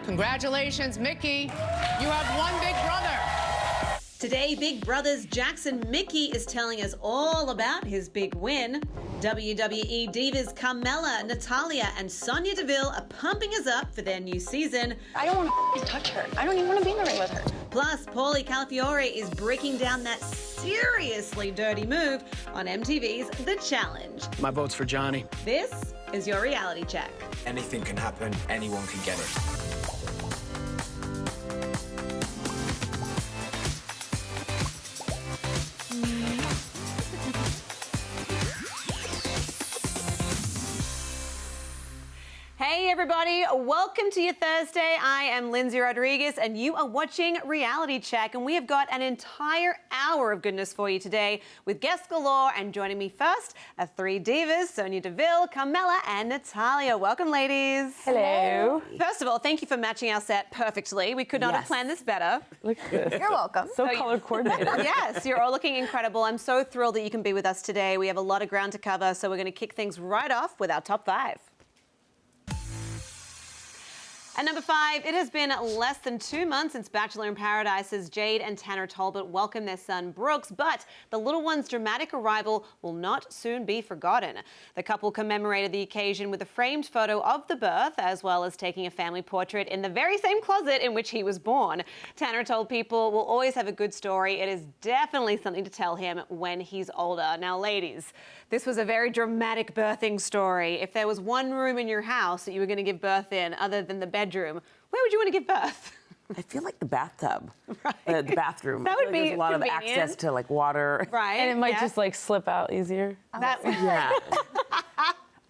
Congratulations, Mickey. You have one big brother. Today, Big Brother's Jackson Michie is telling us all about his big win. WWE Divas Carmella, Natalya, and Sonya Deville are pumping us up for their new season. I don't want to touch her. I don't even want to be in the ring with her. Plus, Paulie Calafiore is breaking down that seriously dirty move on MTV's The Challenge. My vote's for Johnny. This is your reality check. Anything can happen, anyone can get it. Hey everybody, welcome to your Thursday. I am Lyndsey Rodrigues and you are watching Reality Check, and we have got an entire hour of goodness for you today with guests galore, and joining me first are three divas, Sonya Deville, Carmella and Natalya. Welcome ladies. Hello. First of all, thank you for matching our set perfectly. We could not have planned this better. Look at this. You're welcome. So color coordinated. Yes, you're all looking incredible. I'm so thrilled that you can be with us today. We have a lot of ground to cover, so we're going to kick things right off with our top 5. At number 5, it has been less than 2 months since Bachelor in Paradise's Jade and Tanner Talbot welcomed their son Brooks, but the little one's dramatic arrival will not soon be forgotten. The couple commemorated the occasion with a framed photo of the birth, as well as taking a family portrait in the very same closet in which he was born. Tanner told People will always have a good story. It is definitely something to tell him when he's older. Now, ladies, this was a very dramatic birthing story. If there was one room in your house that you were going to give birth in other than the bedroom, where would you want to give birth? I feel like the bathtub, Right. the bathroom. That I feel would like be there's a lot convenient. of access to like water. Right. And it might just like slip out easier. Yeah.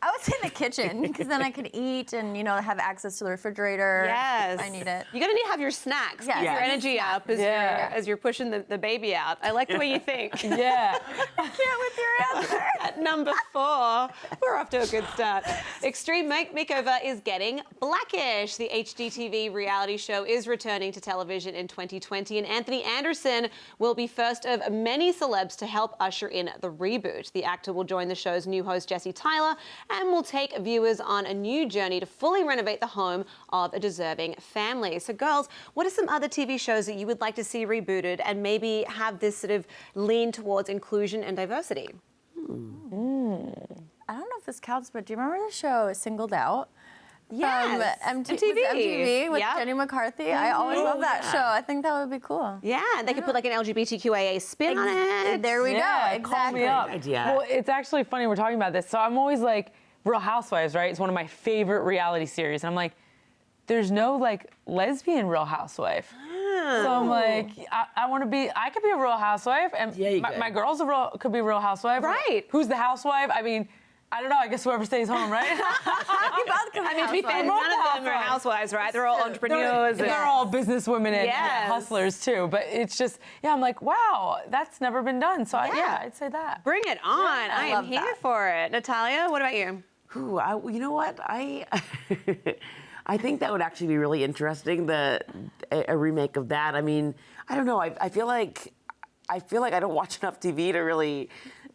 I would say the kitchen, because then I could eat and, you know, have access to the refrigerator. Yes. If I need it. You're going to need to have your snacks, Yes. keep your Yes. energy up as you're pushing the baby out. I like the way you think. Yeah. I can't with your answer. At number 4, we're off to a good start. Extreme Makeover is getting blackish. The HGTV reality show is returning to television in 2020, and Anthony Anderson will be first of many celebs to help usher in the reboot. The actor will join the show's new host, Jesse Tyler, and will take viewers on a new journey to fully renovate the home of a deserving family. So girls, what are some other TV shows that you would like to see rebooted and maybe have this sort of lean towards inclusion and diversity? I don't know if this counts, but do you remember the show Singled Out? Yes, MTV with Yep. Jenny McCarthy. I always love that show. I think that would be cool. Yeah, they could put like an LGBTQIA spin on it. There we Yeah, go. call Exactly. me up. idea. Well, it's actually funny we're talking about this. So I'm always like, Real Housewives, right? It's one of my favorite reality series. And I'm like, there's no like lesbian Real Housewife. So I'm like, I could be a Real Housewife, and Yeah, you my could. girls could be a Real Housewife. Right. Who's the housewife? I mean, I don't know. I guess whoever stays home, right? I mean, to be fair, none of them are housewives, right? They're all entrepreneurs. They're all businesswomen and Yes. hustlers too. But it's just, I'm like, wow, that's never been done. So I'd say that. Bring it on. I am love here that. for it. Natalya, what about you? Ooh, you know what? I think that would actually be really interesting. A remake of that. I mean, I don't know. I feel like I don't watch enough TV to really.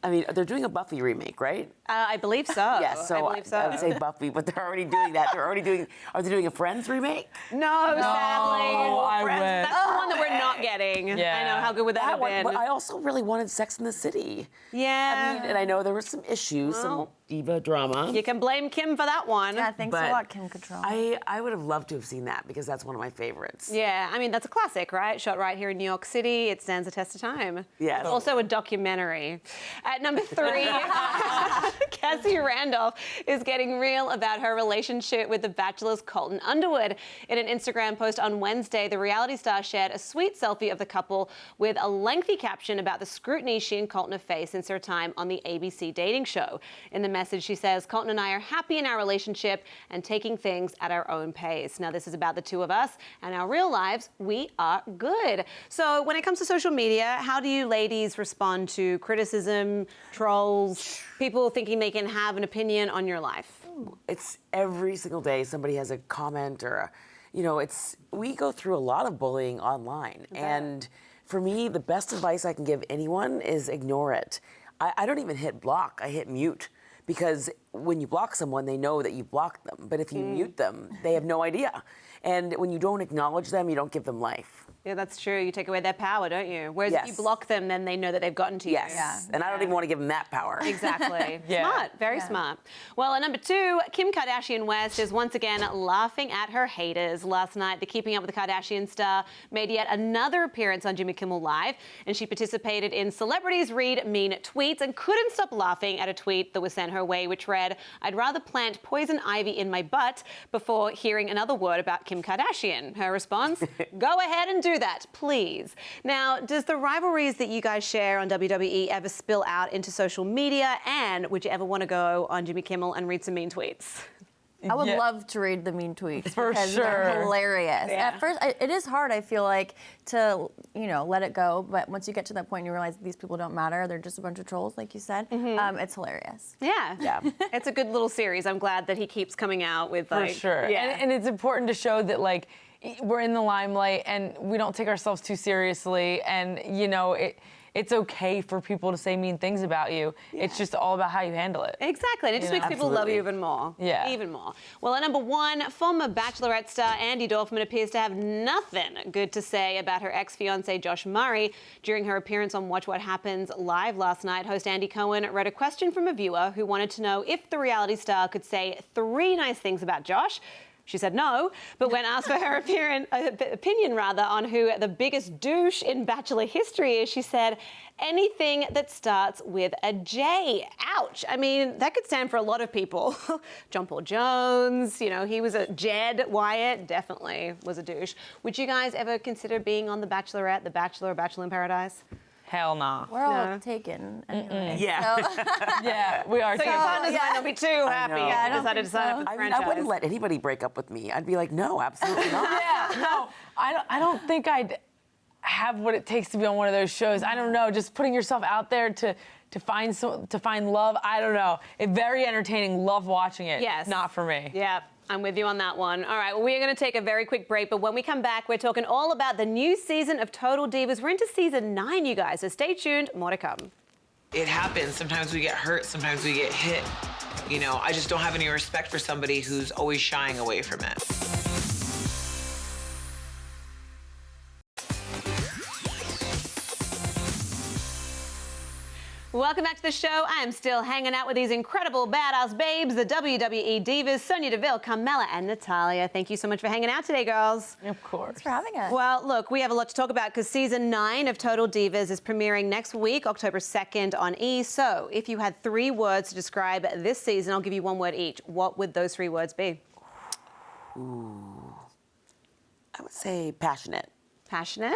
I mean, they're doing a Buffy remake, right? I believe so. Yes. So I believe so. I would say Buffy, but they're already doing that. Are they doing a Friends remake? No, sadly. I wish. That's the one that we're not getting. Yeah. I know, how good would that have been? But I also really wanted Sex in the City. Yeah. I mean, and I know there were some issues, some diva drama. You can blame Kim for that one. Yeah, thanks But a lot, Kim Cattrall. I would have loved to have seen that because that's one of my favorites. Yeah, I mean, that's a classic, right? Shot right here in New York City. It stands the test of time. Yes. It's also a documentary. At number 3, Cassie Randolph is getting real about her relationship with The Bachelor's Colton Underwood. In an Instagram post on Wednesday, the reality star shared a sweet selfie of the couple with a lengthy caption about the scrutiny she and Colton have faced since their time on the ABC dating show. In the message, she says, Colton and I are happy in our relationship and taking things at our own pace. Now, this is about the two of us and our real lives. We are good. So when it comes to social media, how do you ladies respond to criticism, trolls, people thinking they can have an opinion on your life? It's every single day somebody has a comment or we go through a lot of bullying online. And for me, the best advice I can give anyone is ignore it. I don't even hit block, I hit mute. because when you block someone, they know that you blocked them. But if you mute them, they have no idea. And when you don't acknowledge them, you don't give them life. Yeah, that's true. You take away their power, don't you? Whereas if you Yes. block them, then they know that they've gotten to you. Yes. Yeah. And I don't even want to give them that power. Exactly. Yeah. Smart. Very smart. Well, at number 2, Kim Kardashian West is once again laughing at her haters. Last night, the Keeping Up with the Kardashian star made yet another appearance on Jimmy Kimmel Live, and she participated in Celebrities Read Mean Tweets and couldn't stop laughing at a tweet that was sent her way, which read, "I'd rather plant poison ivy in my butt before hearing another word about Kim Kardashian." Her response, "Go ahead and do that, please." Now, does the rivalries that you guys share on WWE ever spill out into social media? And would you ever want to go on Jimmy Kimmel and read some mean tweets? I would Yeah. love to read the mean tweets For because sure. they're hilarious. Yeah. At first, it is hard, I feel like, to, let it go. But once you get to that point, you realize these people don't matter. They're just a bunch of trolls, like you said. It's hilarious. Yeah. Yeah. It's a good little series. I'm glad that he keeps coming out with, For like... sure. Yeah. And it's important to show that, like, we're in the limelight and we don't take ourselves too seriously. And, it's okay for people to say mean things about you. Yeah. It's just all about how you handle it. Exactly, and it just makes people love you even more. Yeah. Even more. Well, at number 1, former Bachelorette star Andy Dorfman appears to have nothing good to say about her ex-fiancé Josh Murray. During her appearance on Watch What Happens Live last night, host Andy Cohen read a question from a viewer who wanted to know if the reality star could say 3 nice things about Josh. She said no, but when asked for her opinion on who the biggest douche in Bachelor history is, she said, anything that starts with a J. Ouch. I mean, that could stand for a lot of people. John Paul Jones, he was a Jed Wyatt, definitely was a douche. Would you guys ever consider being on The Bachelorette, The Bachelor, or Bachelor in Paradise? Hell nah. We're all taken anyway. Yeah. So, Yeah, we are. So your partners might not be too happy know. if Yeah, I you don't decided to think sign so. up for the I mean, franchise. I wouldn't let anybody break up with me. I'd be like, no, absolutely not. Yeah, no, I don't think I'd have what it takes to be on one of those shows. I don't know, just putting yourself out there to find love. I don't know. It's very entertaining. Love watching it. Yes. Not for me. Yeah, I'm with you on that one. All right, well, we're going to take a very quick break, but when we come back, we're talking all about the new season of Total Divas. We're into season 9, you guys, so stay tuned. More to come. It happens. Sometimes we get hurt. Sometimes we get hit. I just don't have any respect for somebody who's always shying away from it. Welcome back to the show. I am still hanging out with these incredible badass babes, the WWE Divas, Sonya Deville, Carmella, and Natalya. Thank you so much for hanging out today, girls. Of course. thanks for having us. Well, look, we have a lot to talk about because season 9 of Total Divas is premiering next week, October 2nd on E! So if you had 3 words to describe this season, I'll give you 1 word each. What would those 3 words be? Ooh. I would say passionate. Passionate?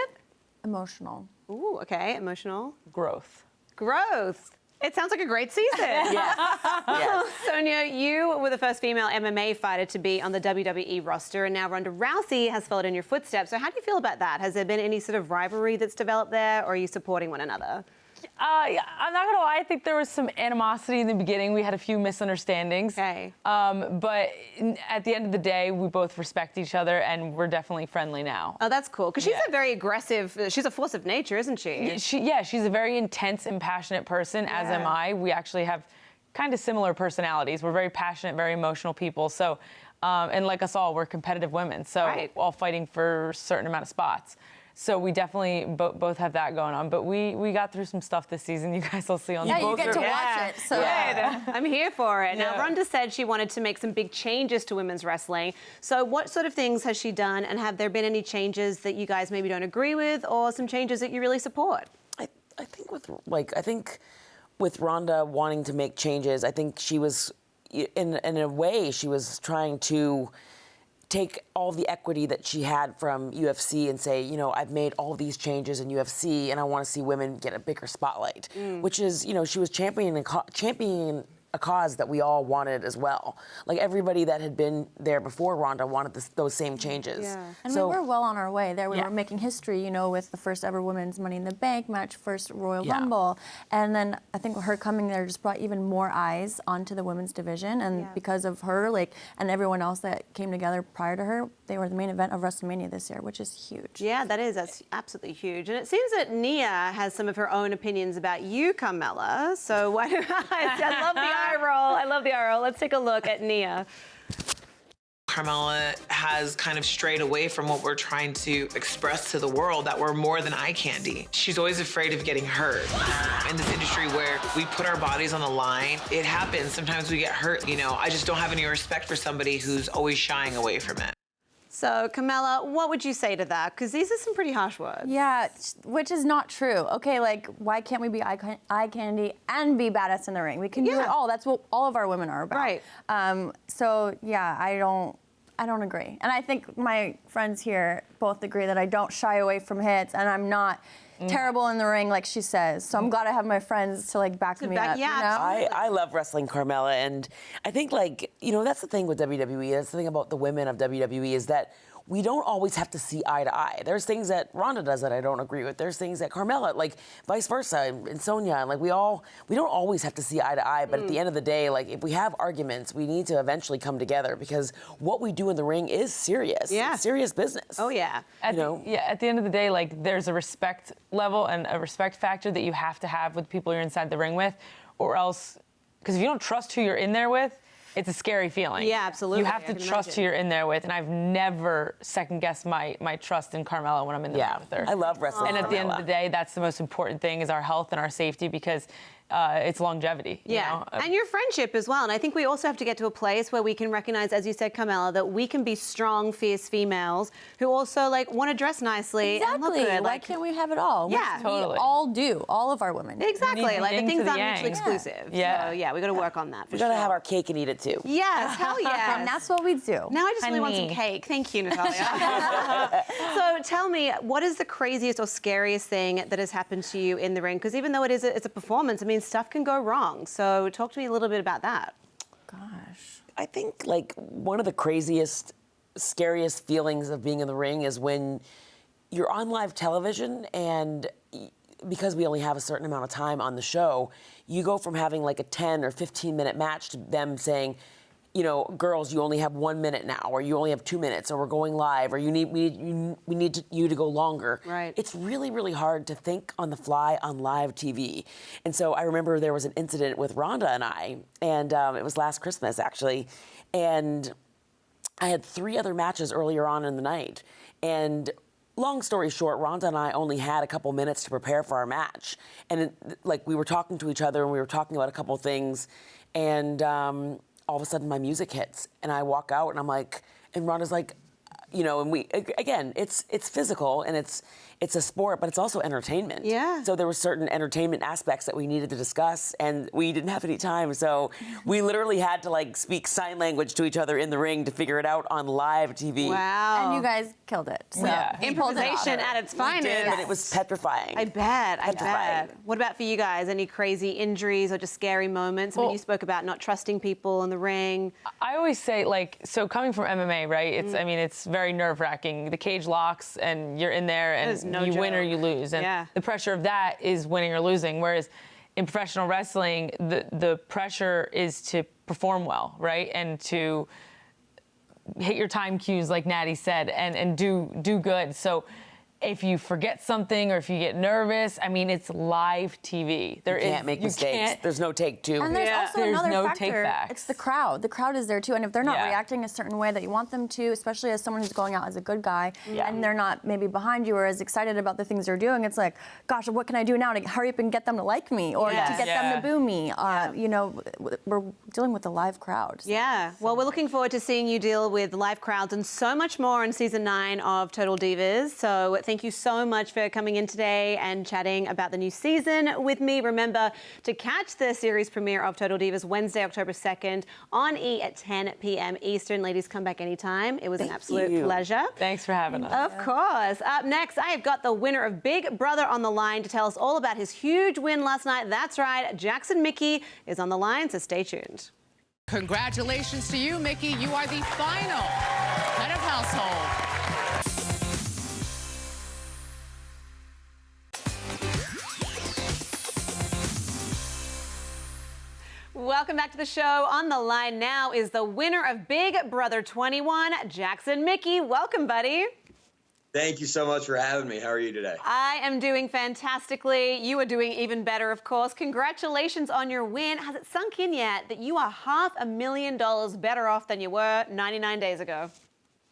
Emotional. Ooh, okay. Emotional? Growth. Growth. It sounds like a great season. Yes. Sonya, you were the first female MMA fighter to be on the WWE roster, and now Ronda Rousey has followed in your footsteps. So how do you feel about that? Has there been any sort of rivalry that's developed there, or are you supporting one another? Yeah, I'm not gonna lie, I think there was some animosity in the beginning. We had a few misunderstandings. Okay. But at the end of the day, we both respect each other and we're definitely friendly now. Oh, that's cool. Because she's Yeah. a very aggressive, she's a force of nature, isn't she? She's a very intense and passionate person, as am I. We actually have kind of similar personalities. We're very passionate, very emotional people. So, and like us all, we're competitive women. So Right. all fighting for a certain amount of spots. So we definitely both have that going on. But we got through some stuff this season. You guys will see on Yeah, the you get to watch it. So I'm here for it. Now, Yeah. Ronda said she wanted to make some big changes to women's wrestling. So what sort of things has she done, and have there been any changes that you guys maybe don't agree with, or some changes that you really support? I think with Ronda wanting to make changes, I think she was in a way she was trying to take all the equity that she had from UFC and say, I've made all these changes in UFC and I want to see women get a bigger spotlight, which is, she was championing a cause that we all wanted as well. Like everybody that had been there before Ronda wanted those same changes. Yeah. And So we were well on our way there. We Yeah. were making history, with the first ever women's Money in the Bank match, first Royal Yeah. Rumble. And then I think her coming there just brought even more eyes onto the women's division. And because of her, and everyone else that came together prior to her, they were the main event of WrestleMania this year, which is huge. Yeah, that's absolutely huge. And it seems that Nia has some of her own opinions about you, Carmella. So why do I love the eye roll. I love the eye roll. Let's take a look at Nia. Carmella has kind of strayed away from what we're trying to express to the world, that we're more than eye candy. She's always afraid of getting hurt. In this industry where we put our bodies on the line, it happens. Sometimes we get hurt. You know, I just don't have any respect for somebody who's always shying away from it. So, Carmella, what would you say to that? Because these are some pretty harsh words. Yeah, which is not true. Okay, like, why can't we be eye candy and be badass in the ring? We can do it all. That's what all of our women are about. Right. So, yeah, I don't agree. And I think my friends here both agree that I don't shy away from hits, and I'm not terrible in the ring like she says. So I'm glad I have my friends to like back me up. Yeah, you know? I love wrestling Carmella, and I think, like, you know, that's the thing with WWE. That's the thing about the women of WWE is that we don't always have to see eye to eye. There's things that Ronda does that I don't agree with. There's things that Carmella, like vice versa, and Sonya, and like we don't always have to see eye to eye. But at the end of the day, like if we have arguments, we need to eventually come together because what we do in the ring is serious. Yeah. It's serious business. Oh yeah. At the end of the day, like there's a respect level and a respect factor that you have to have with people you're inside the ring with, or else, because if you don't trust who you're in there with, it's a scary feeling. Yeah, absolutely. You have to trust who you're in there with, and I've never second-guessed my trust in Carmella when I'm in the ring with her. I love wrestling And at the end of the day, that's the most important thing is our health and our safety because it's longevity. Yeah, you know? and your friendship as well. And I think we also have to get to a place where we can recognize, as you said, Carmella, that we can be strong, fierce females who also like want to dress nicely and look Exactly. good. Why Like, can't we have it all? Yeah. We Totally. all do. All of our women. exactly. the Like the yin things to the aren't yang. mutually exclusive. Yeah. So yeah, we got to work on that. For We gotta sure. have our cake and eat it too. Yes, hell yes. And that's what we do. Now I just really want some Honey. cake. Thank you, Natalya. So tell me, what is the craziest or scariest thing that has happened to you in the ring? Because even though it's a performance, I mean, stuff can go wrong. So talk to me a little bit about that. Gosh. I think like one of the craziest, scariest feelings of being in the ring is when you're on live television and because we only have a certain amount of time on the show, you go from having like a 10 or 15 minute match to them saying, you know, girls, you only have 1 minute now, or you only have 2 minutes, or we're going live, or we need you to go longer. Right. It's really, really hard to think on the fly on live TV. And so I remember there was an incident with Rhonda and I, and it was last Christmas actually, and I had 3 other matches earlier on in the night, and long story short, Rhonda and I only had a couple minutes to prepare for our match, and like we were talking to each other and we were talking about a couple things, and all of a sudden my music hits and I walk out and I'm like, and Rhonda's like, you know, and we, again, it's physical and it's a sport, but it's also entertainment. Yeah. So there were certain entertainment aspects that we needed to discuss and we didn't have any time. So we literally had to like speak sign language to each other in the ring to figure it out on live TV. Wow. And you guys killed it. So Yeah. you pulled it off. Improvisation at its We finest. did, but it was petrifying. I bet. Petrifying. What about for you guys? Any crazy injuries or just scary moments? I mean, Well- you spoke about not trusting people in the ring. I always say, like, so coming from MMA, right? It's, I mean, it's very nerve-wracking. The cage locks, and you're in there, That is and no you win or joke. you lose. And Yeah. the pressure of that is winning or losing. Whereas in professional wrestling, the pressure is to perform well, right? And to hit your time cues, like Natty said, and do good. So if you forget something or if you get nervous, I mean, it's live TV. You can't make mistakes. There's no take two. And there's Yeah. also There's another no factor. take-backs. It's the crowd. The crowd is there too. And if they're not Yeah. reacting a certain way that you want them to, especially as someone who's going out as a good guy, Yeah. and they're not maybe behind you or as excited about the things they're doing, it's like, gosh, what can I do now to hurry up and get them to like me or Yes. to get them Yeah. to boo me? You know, we're dealing with a live crowd. Yeah. Well, we're looking forward to seeing you deal with live crowds and so much more on season 9 of Total Divas. So thank you so much for coming in today and chatting about the new season with me. Remember to catch the series premiere of Total Divas Wednesday, October 2nd on E at 10 p.m. Eastern. Ladies, come back anytime. It was an absolute you. pleasure. Thanks for having us. Of course. Up next, I have got the winner of Big Brother on the line to tell us all about his huge win last night. That's right, Jackson Michie is on the line, so stay tuned. Congratulations to you, Mickey. You are the final head of household. Welcome back to the show. On the line now is the winner of Big Brother 21, Jackson Michie. Welcome, buddy. Thank you so much for having me. How are you today? I am doing fantastically. You are doing even better, of course. Congratulations on your win. Has it sunk in yet that you are $500,000 better off than you were 99 days ago?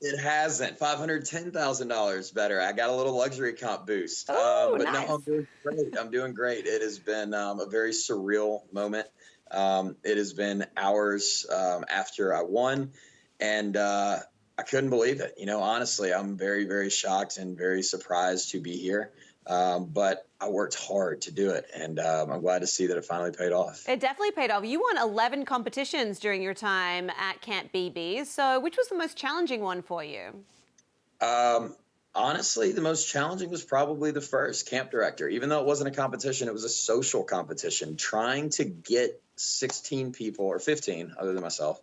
It hasn't. $510,000 better. I got a little luxury comp boost. Oh, but nice. no, I'm doing great. I'm doing great. It has been a very surreal moment. It has been hours after I won, and I couldn't believe it. You know, honestly, I'm very, very shocked and very surprised to be here. But I worked hard to do it, and I'm glad to see that it finally paid off. It definitely paid off. You won 11 competitions during your time at Camp BB. So which was the most challenging one for you? Honestly, the most challenging was probably the first, camp director. Even though it wasn't a competition, it was a social competition. Trying to get 16 people, or 15, other than myself,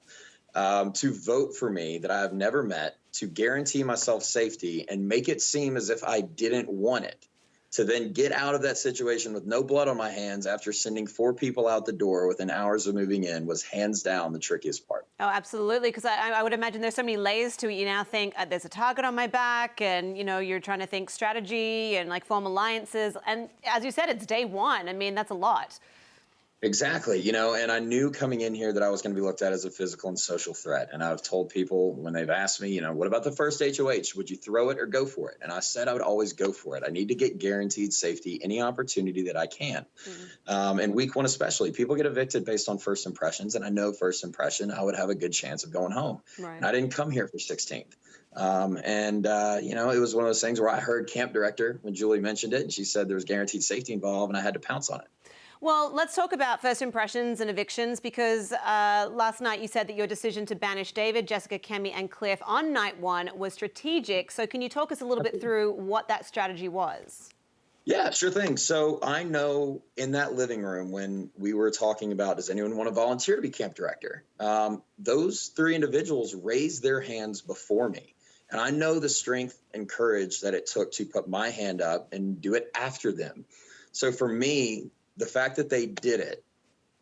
to vote for me that I have never met, to guarantee myself safety and make it seem as if I didn't want it, to then get out of that situation with no blood on my hands after sending 4 people out the door within hours of moving in was hands down the trickiest part. Oh, absolutely, because I would imagine there's so many layers to it. You now think there's a target on my back, and, you know, you're trying to think strategy and, like, form alliances. And as you said, it's day one. I mean, that's a lot. Exactly. You know, and I knew coming in here that I was going to be looked at as a physical and social threat. And I've told people when they've asked me, you know, what about the first HOH? Would you throw it or go for it? And I said I would always go for it. I need to get guaranteed safety any opportunity that I can. And week one especially, people get evicted based on first impressions. And I know first impression, I would have a good chance of going home. Right. And I didn't come here for 16th. You know, it was one of those things where I heard camp director when Julie mentioned it, and she said there was guaranteed safety involved, and I had to pounce on it. Well, let's talk about first impressions and evictions, because last night you said that your decision to banish David, Jessica, Kemi and Cliff on night one was strategic. So can you talk us a little bit through what that strategy was? Yeah, sure thing. So I know in that living room when we were talking about, does anyone want to volunteer to be camp director? Those 3 individuals raised their hands before me. And I know the strength and courage that it took to put my hand up and do it after them. So for me, the fact that they did it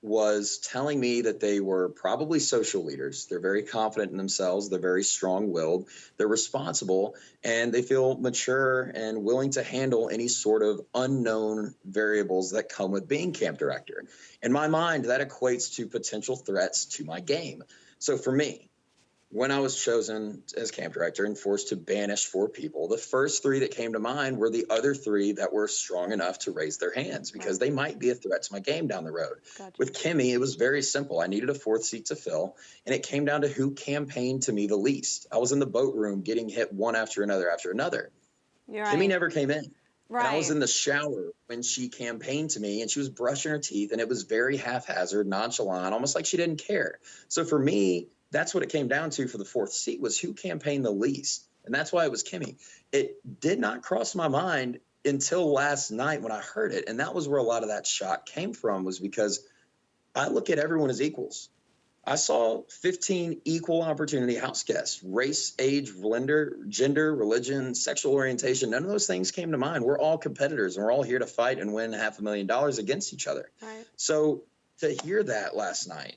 was telling me that they were probably social leaders. They're very confident in themselves. They're very strong-willed. They're responsible, and they feel mature and willing to handle any sort of unknown variables that come with being camp director. In my mind, that equates to potential threats to my game. So for me, when I was chosen as camp director and forced to banish 4 people, the first 3 that came to mind were the other 3 that were strong enough to raise their hands because they might be a threat to my game down the road. Gotcha. With Kemi, it was very simple. I needed a 4th seat to fill, and it came down to who campaigned to me the least. I was in the boat room getting hit one after another after another. You're right. Kemi never came in. Right. And I was in the shower when she campaigned to me, and she was brushing her teeth, and it was very haphazard, nonchalant, almost like she didn't care. So for me, that's what it came down to for the 4th seat, was who campaigned the least. And that's why it was Kemi. It did not cross my mind until last night when I heard it. And that was where a lot of that shock came from, was because I look at everyone as equals. I saw 15 equal opportunity house guests, race, age, gender, religion, sexual orientation. None of those things came to mind. We're all competitors, and we're all here to fight and win $500,000 against each other. Right. So to hear that last night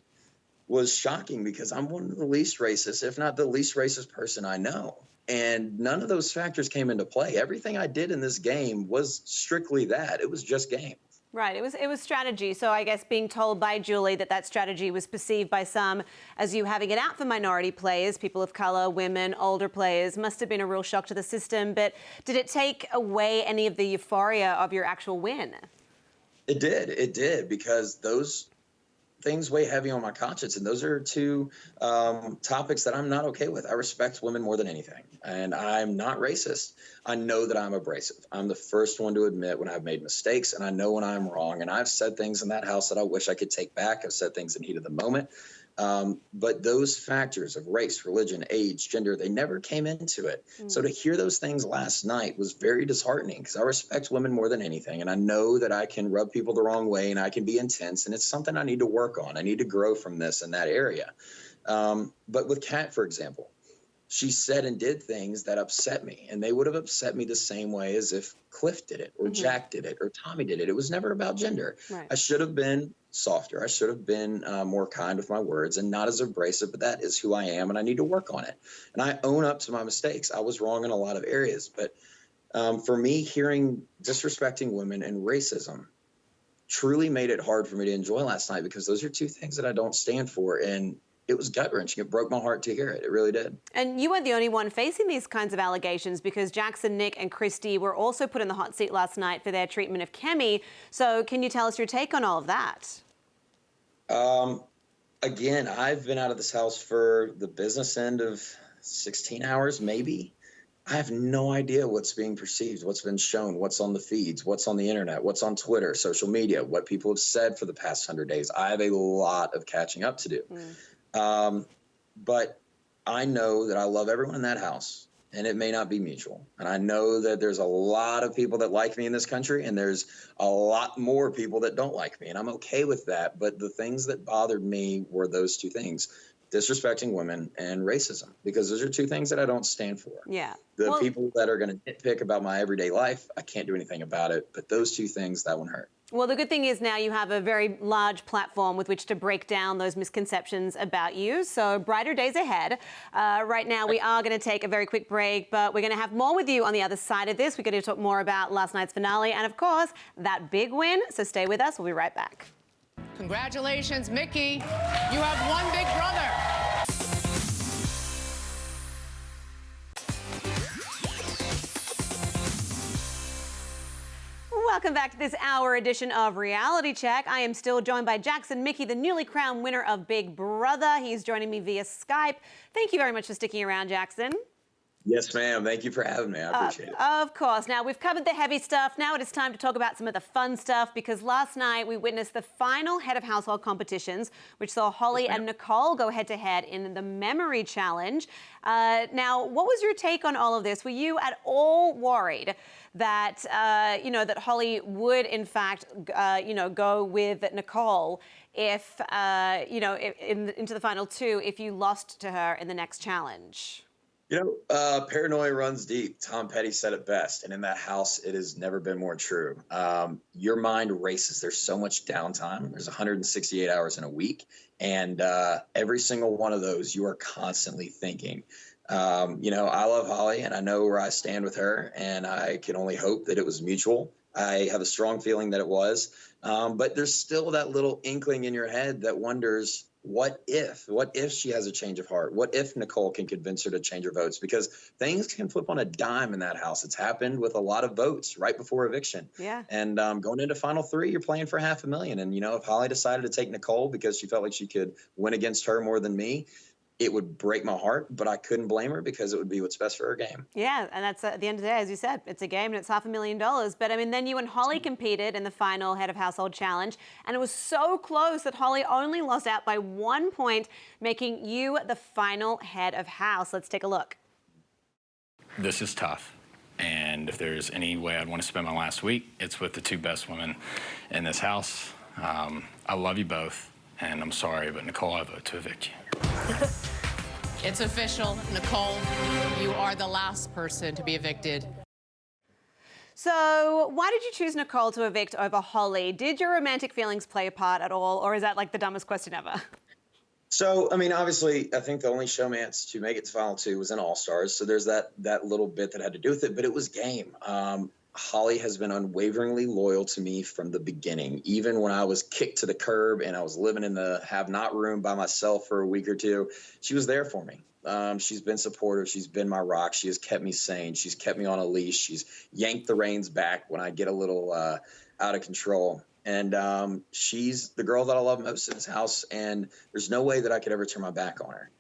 was shocking, because I'm one of the least racist, if not the least racist person I know. And none of those factors came into play. Everything I did in this game was strictly that. It was just game. Right, it was strategy. So I guess being told by Julie that that strategy was perceived by some as you having it out for minority players, people of colour, women, older players, must have been a real shock to the system. But did it take away any of the euphoria of your actual win? It did, because those things weigh heavy on my conscience, and those are 2 topics that I'm not okay with. I respect women more than anything, and I'm not racist. I know that I'm abrasive. I'm the first one to admit when I've made mistakes, and I know when I'm wrong, and I've said things in that house that I wish I could take back. I've said things in heat of the moment. But those factors of race, religion, age, gender, they never came into it. So to hear those things last night was very disheartening, because I respect women more than anything. And I know that I can rub people the wrong way and I can be intense. And it's something I need to work on. I need to grow from this in that area. But with Kat, for example, she said and did things that upset me, and they would have upset me the same way as if Cliff did it or Jack did it or Tommy did it. It was never about gender. Right. I should have been softer. I should have been more kind with my words and not as abrasive, but that is who I am, and I need to work on it. And I own up to my mistakes. I was wrong in a lot of areas, but for me, hearing disrespecting women and racism truly made it hard for me to enjoy last night, because those are two things that I don't stand for. And it was gut-wrenching. It broke my heart to hear it. It really did. And you weren't the only one facing these kinds of allegations, because Jackson, Nick and Christy were also put in the hot seat last night for their treatment of Kemi. So can you tell us your take on all of that? Again, I've been out of this house for the business end of 16 hours, maybe. I have no idea what's being perceived, what's been shown, what's on the feeds, what's on the internet, what's on Twitter, social media, what people have said for the past 100 days. I have a lot of catching up to do. But I know that I love everyone in that house, and it may not be mutual. And I know that there's a lot of people that like me in this country, and there's a lot more people that don't like me, and I'm okay with that. But the things that bothered me were those two things: disrespecting women and racism, because those are two things that I don't stand for. Yeah. The people that are going to nitpick about my everyday life, I can't do anything about it. But those two things, that one hurt. Well, the good thing is now you have a very large platform with which to break down those misconceptions about you. So brighter days ahead. Right now, we are going to take a very quick break, but we're going to have more with you on the other side of this. We're going to talk more about last night's finale and, of course, that big win. So stay with us. We'll be right back. Congratulations, Michie. You have one big brother. Welcome back to this hour edition of Reality Check. I am still joined by Jackson Michie, the newly crowned winner of Big Brother. He's joining me via Skype. Thank you very much for sticking around, Jackson. Yes, ma'am. Thank you for having me. I appreciate it. Of course. Now, we've covered the heavy stuff. Now it is time to talk about some of the fun stuff, because last night we witnessed the final head of household competitions, which saw Holly and Nicole go head-to-head in the Memory Challenge. Now, what was your take on all of this? Were you at all worried that, that Holly would, in fact, go with Nicole if, into the final two, if you lost to her in the next challenge? Paranoia runs deep. Tom Petty said it best. And in that house, it has never been more true. Your mind races. There's so much downtime. There's 168 hours in a week. And every single one of those, you are constantly thinking. I love Holly, and I know where I stand with her. And I can only hope that it was mutual. I have a strong feeling that it was. But there's still that little inkling in your head that wonders, what if she has a change of heart? What if Nicole can convince her to change her votes? Because things can flip on a dime in that house. It's happened with a lot of votes right before eviction. Yeah. And going into final three, you're playing for $500,000. And, if Holly decided to take Nicole because she felt like she could win against her more than me, it would break my heart, but I couldn't blame her, because it would be what's best for her game. Yeah, and that's at the end of the day, as you said, it's a game and it's $500,000. But then you and Holly competed in the final Head of Household Challenge, and it was so close that Holly only lost out by 1 point, making you the final Head of House. Let's take a look. This is tough. And if there's any way I'd want to spend my last week, it's with the two best women in this house. I love you both, and I'm sorry, but Nicole, I vote to evict you. It's official. Nicole, you are the last person to be evicted. So why did you choose Nicole to evict over Holly? Did your romantic feelings play a part at all, or is that like the dumbest question ever? So, obviously, I think the only showmance to make it to final two was in All-Stars. So there's that little bit that had to do with it, but it was game. Holly has been unwaveringly loyal to me from the beginning. Even when I was kicked to the curb and I was living in the have-not room by myself for a week or two, she was there for me. She's been supportive. She's been my rock. She has kept me sane. She's kept me on a leash. She's yanked the reins back when I get a little out of control. And she's the girl that I love most in this house, and there's no way that I could ever turn my back on her.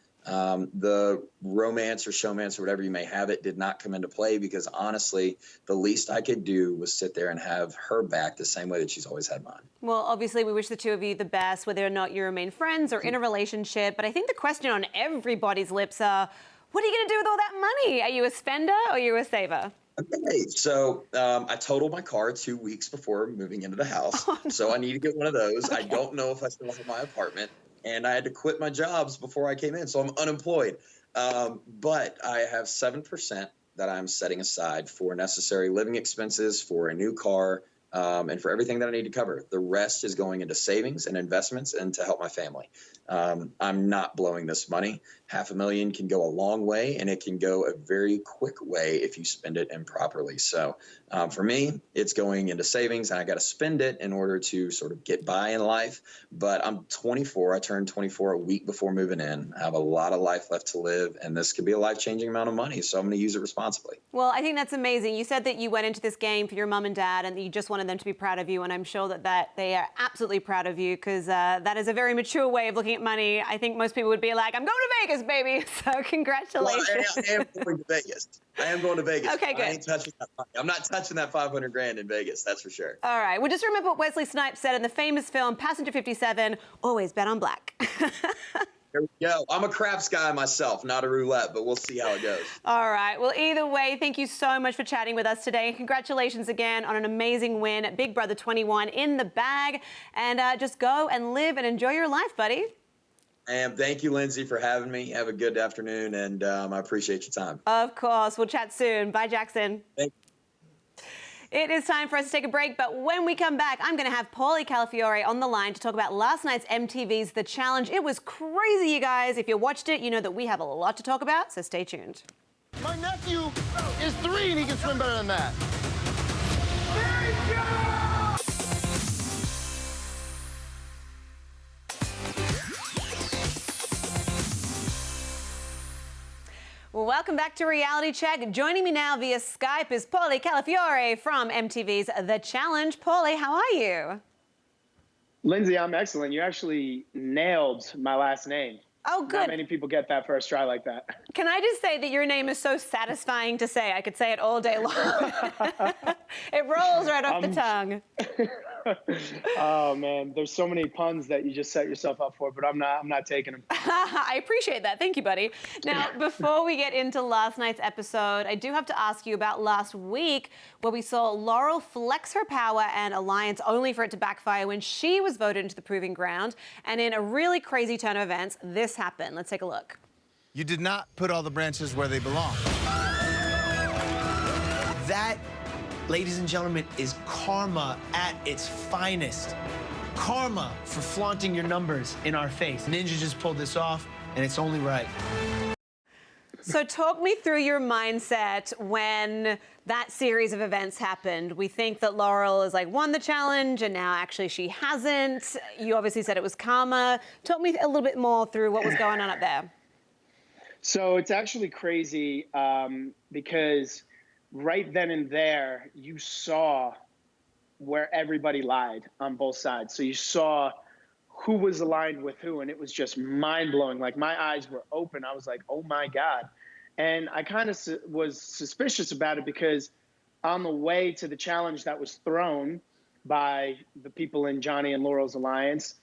The romance or showmance or whatever you may have it did not come into play, because honestly, the least I could do was sit there and have her back the same way that she's always had mine. Well, obviously, we wish the two of you the best, whether or not you remain friends or in a relationship. But I think the question on everybody's lips are, what are you going to do with all that money? Are you a spender or are you a saver? Okay, so I totaled my car 2 weeks before moving into the house. Oh, no. So I need to get one of those. Okay. I don't know if I still have my apartment. And I had to quit my jobs before I came in, so I'm unemployed. But I have 7% that I'm setting aside for necessary living expenses, for a new car, and for everything that I need to cover. The rest is going into savings and investments and to help my family. I'm not blowing this money. $500,000 can go a long way, and it can go a very quick way if you spend it improperly. So for me, it's going into savings, and I got to spend it in order to sort of get by in life. But I'm 24. I turned 24 a week before moving in. I have a lot of life left to live, and this could be a life-changing amount of money, so I'm going to use it responsibly. Well, I think that's amazing. You said that you went into this game for your mom and dad, and that you just wanted them to be proud of you, and I'm sure that they are absolutely proud of you, because that is a very mature way of looking at money. I think most people would be like, I'm going to Vegas, baby. So congratulations. Well, I am going to Vegas. I am going to Vegas. Okay, good. I ain't touching that money. I'm not touching that $500,000 in Vegas, that's for sure. All right. Well, just remember what Wesley Snipes said in the famous film Passenger 57, always bet on black. Here we go. I'm a craps guy myself, not a roulette, but we'll see how it goes. All right. Well, either way, thank you so much for chatting with us today. Congratulations again on an amazing win. Big Brother 21 in the bag. And just go and live and enjoy your life, buddy. And thank you, Lyndsey, for having me. Have a good afternoon, and I appreciate your time. Of course. We'll chat soon. Bye, Jackson. Thank you. It is time for us to take a break, but when we come back, I'm going to have Paulie Calafiore on the line to talk about last night's MTV's The Challenge. It was crazy, you guys. If you watched it, you know that we have a lot to talk about, so stay tuned. My nephew is 3 and he can swim better than that. Well, welcome back to Reality Check. Joining me now via Skype is Paulie Calafiore from MTV's The Challenge. Paulie, how are you? Lyndsey, I'm excellent. You actually nailed my last name. Oh, good. Not many people get that first try like that. Can I just say that your name is so satisfying to say? I could say it all day long. It rolls right off the tongue. Oh man, there's so many puns that you just set yourself up for, but I'm not taking them. I appreciate that. Thank you, buddy. Now, before we get into last night's episode, I do have to ask you about last week, where we saw Laurel flex her power and alliance only for it to backfire when she was voted into the proving ground. And in a really crazy turn of events, this happened. Let's take a look. You did not put all the branches where they belong. That, ladies and gentlemen, is karma at its finest. Karma for flaunting your numbers in our face. Ninja just pulled this off, and it's only right. So talk me through your mindset when that series of events happened. We think that Laurel has won the challenge, and now actually she hasn't. You obviously said it was karma. Talk me a little bit more through what was going on up there. So it's actually crazy because right then and there, you saw where everybody lied on both sides. So you saw who was aligned with who, and it was just mind-blowing. Like, my eyes were open. I was like, oh, my God. And I kind of was suspicious about it because on the way to the challenge that was thrown by the people in Johnny and Laurel's alliance,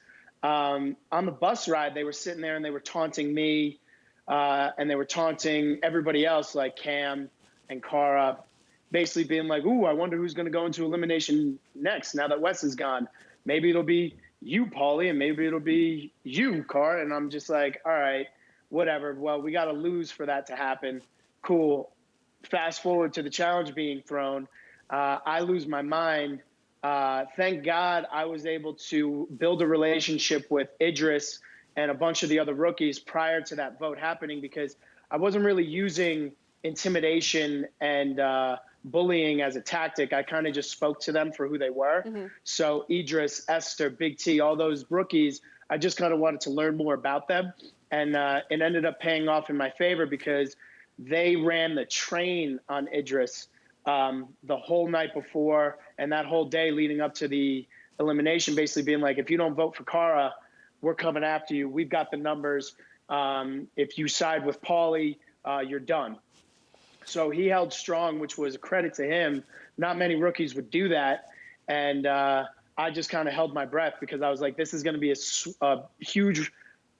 on the bus ride, they were sitting there and they were taunting me, and they were taunting everybody else, like Cam and Cara, basically being like, ooh, I wonder who's going to go into elimination next now that Wes is gone. Maybe it'll be you, Paulie, and maybe it'll be you, Cara. And I'm just like, all right, whatever. Well, we got to lose for that to happen. Cool. Fast forward to the challenge being thrown. I lose my mind. Thank God I was able to build a relationship with Idris and a bunch of the other rookies prior to that vote happening, because I wasn't really using intimidation and bullying as a tactic. I kind of just spoke to them for who they were. Mm-hmm. So Idris, Esther, Big T, all those rookies, I just kind of wanted to learn more about them. And it ended up paying off in my favor because they ran the train on Idris the whole night before and that whole day leading up to the elimination, basically being like, if you don't vote for Cara, we're coming after you. We've got the numbers. If you side with Paulie, you're done. So he held strong, which was a credit to him. Not many rookies would do that. And I just kind of held my breath because I was like, this is going to be a huge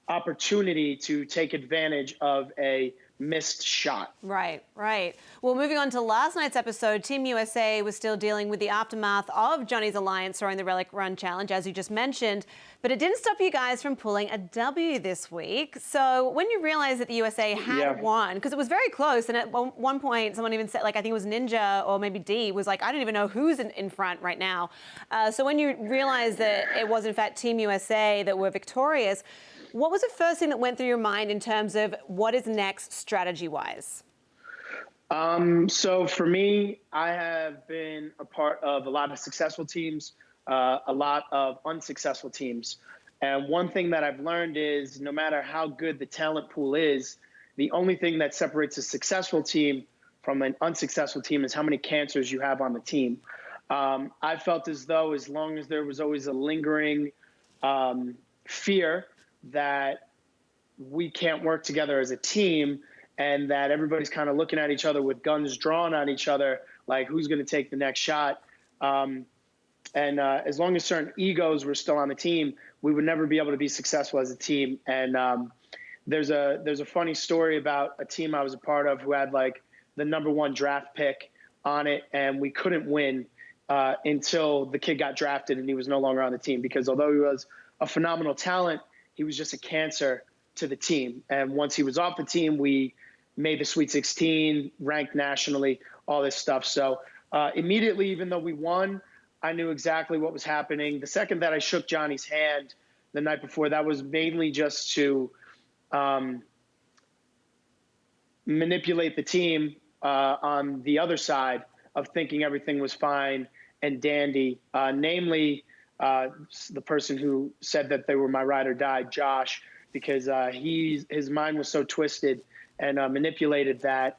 opportunity to take advantage of a missed shot. Right, right. Well, moving on to last night's episode, Team USA was still dealing with the aftermath of Johnny's alliance throwing the Relic Run Challenge, as you just mentioned, but it didn't stop you guys from pulling a W this week. So when you realized that the USA had won, because it was very close, and at one point someone even said, like, I think it was Ninja or maybe D, was like, I don't even know who's in front right now. So when you realized that it was in fact Team USA that were victorious, what was the first thing that went through your mind in terms of what is next strategy-wise? So for me, I have been a part of a lot of successful teams, a lot of unsuccessful teams. And one thing that I've learned is no matter how good the talent pool is, the only thing that separates a successful team from an unsuccessful team is how many cancers you have on the team. I felt as though as long as there was always a lingering fear that we can't work together as a team and that everybody's kind of looking at each other with guns drawn on each other, like who's going to take the next shot. And as long as certain egos were still on the team, we would never be able to be successful as a team. And there's a funny story about a team I was a part of who had like the #1 draft pick on it, and we couldn't win until the kid got drafted and he was no longer on the team, because although he was a phenomenal talent, he was just a cancer to the team. And once he was off the team, we made the Sweet 16, ranked nationally, all this stuff. So immediately, even though we won, I knew exactly what was happening. The second that I shook Johnny's hand the night before, that was mainly just to manipulate the team on the other side of thinking everything was fine and dandy, namely the person who said that they were my ride or die, Josh, because his mind was so twisted and manipulated that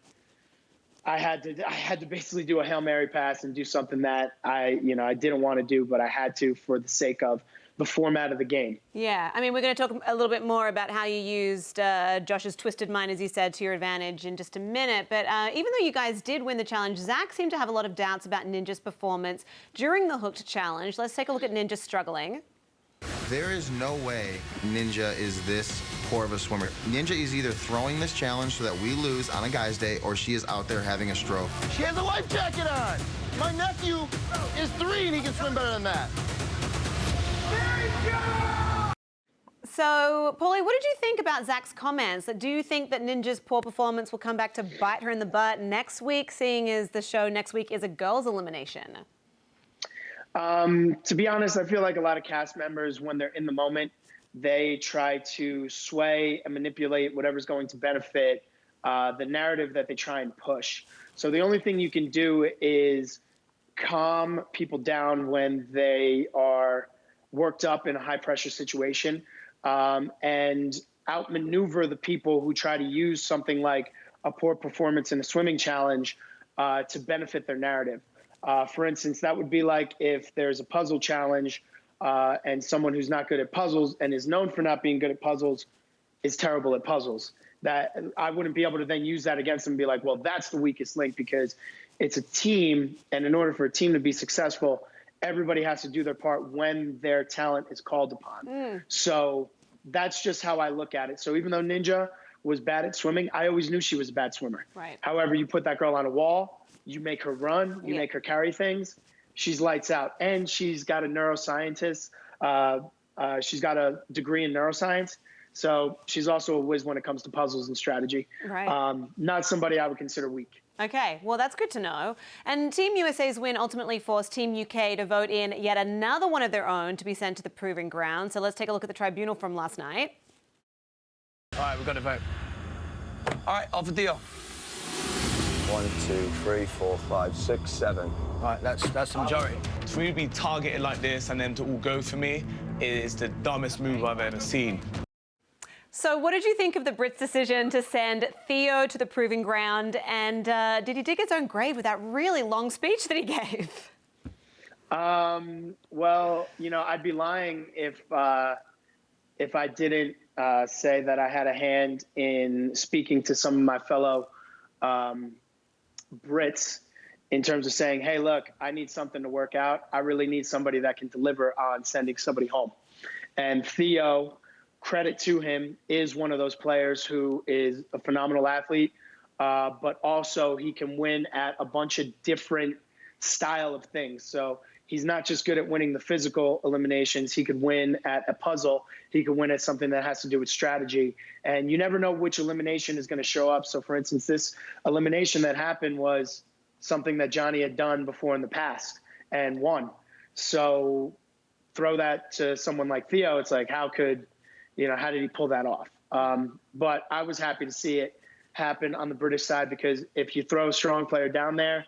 I had to basically do a Hail Mary pass and do something that I didn't want to do, but I had to for the sake of the format of the game. Yeah, I mean, we're going to talk a little bit more about how you used Josh's twisted mind, as you said, to your advantage in just a minute. But even though you guys did win the challenge, Zach seemed to have a lot of doubts about Ninja's performance during the Hooked Challenge. Let's take a look at Ninja struggling. There is no way Ninja is this poor of a swimmer. Ninja is either throwing this challenge so that we lose on a guy's day, or she is out there having a stroke. She has a life jacket on. My nephew is 3 and he can swim better than that. So, Paulie, what did you think about Zach's comments? Do you think that Ninja's poor performance will come back to bite her in the butt next week, seeing as the show next week is a girls' elimination? To be honest, I feel like a lot of cast members, when they're in the moment, they try to sway and manipulate whatever's going to benefit the narrative that they try and push. So the only thing you can do is calm people down when they are worked up in a high-pressure situation, and outmaneuver the people who try to use something like a poor performance in a swimming challenge to benefit their narrative. For instance, that would be like if there's a puzzle challenge and someone who's not good at puzzles and is known for not being good at puzzles is terrible at puzzles. That I wouldn't be able to then use that against them and be like, well, that's the weakest link, because it's a team, and in order for a team to be successful, everybody has to do their part when their talent is called upon. So that's just how I look at it. So even though Ninja was bad at swimming, I always knew she was a bad swimmer. Right. However, you put that girl on a wall, you make her run, you make her carry things, she's lights out. And she's got a neuroscientist. She's got a degree in neuroscience. So she's also a whiz when it comes to puzzles and strategy. Right. Not somebody I would consider weak. Okay, well, that's good to know. And Team USA's win ultimately forced Team UK to vote in yet another one of their own to be sent to the proving ground. So let's take a look at the tribunal from last night. All right, we've got to vote. All right, off the deal. 1, 2, 3, 4, 5, 6, 7. All right, that's the majority. For me to be targeted like this and then to all go for me is the dumbest move I've ever seen. So what did you think of the Brits' decision to send Theo to the proving ground? And did he dig his own grave with that really long speech that he gave? Well, I'd be lying if I didn't say that I had a hand in speaking to some of my fellow Brits in terms of saying, hey, look, I need something to work out. I really need somebody that can deliver on sending somebody home. And Theo credit to him, is one of those players who is a phenomenal athlete, but also he can win at a bunch of different style of things. So he's not just good at winning the physical eliminations. He could win at a puzzle. He could win at something that has to do with strategy. And you never know which elimination is going to show up. So, for instance, this elimination that happened was something that Johnny had done before in the past and won. So throw that to someone like Theo. It's like, how did he pull that off? But I was happy to see it happen on the British side, because if you throw a strong player down there,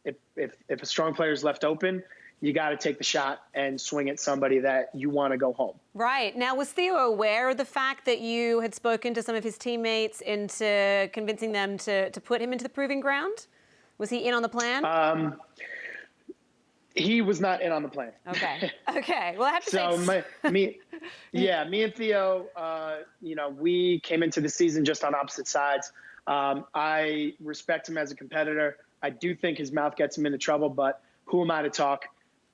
if a strong player is left open, you got to take the shot and swing at somebody that you want to go home. Right. Now, was Theo aware of the fact that you had spoken to some of his teammates into convincing them to put him into the proving ground? Was he in on the plan? He was not in on the plan. Okay. Okay. Well, I have to say. Me and Theo, we came into the season just on opposite sides. I respect him as a competitor. I do think his mouth gets him into trouble, but who am I to talk?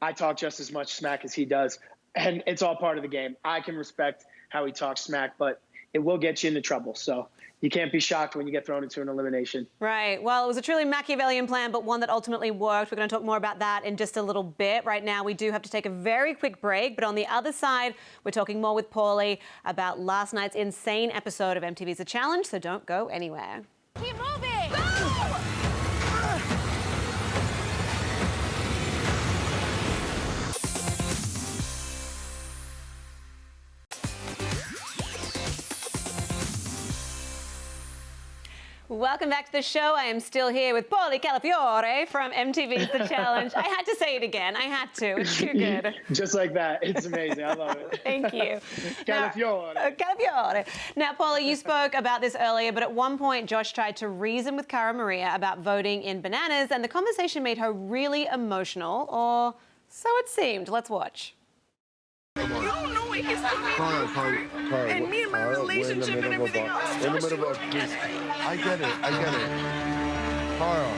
I talk just as much smack as he does, and it's all part of the game. I can respect how he talks smack, but it will get you into trouble. So you can't be shocked when you get thrown into an elimination. Right. Well, it was a truly Machiavellian plan, but one that ultimately worked. We're going to talk more about that in just a little bit. Right now, we do have to take a very quick break, but on the other side, we're talking more with Paulie about last night's insane episode of MTV's The Challenge, so don't go anywhere. Keep moving! Go! Welcome back to the show. I am still here with Paulie Calafiore from MTV's The Challenge. I had to say it again. I had to. It's too good. Just like that. It's amazing. I love it. Thank you. Calafiore. Calafiore. Now, Paulie, you spoke about this earlier, but at one point, Josh tried to reason with Cara Maria about voting in Bananas, and the conversation made her really emotional, or so it seemed. Let's watch. You don't know what he's doing. And me and my relationship and everything else. In the middle of this. I get it. Carl.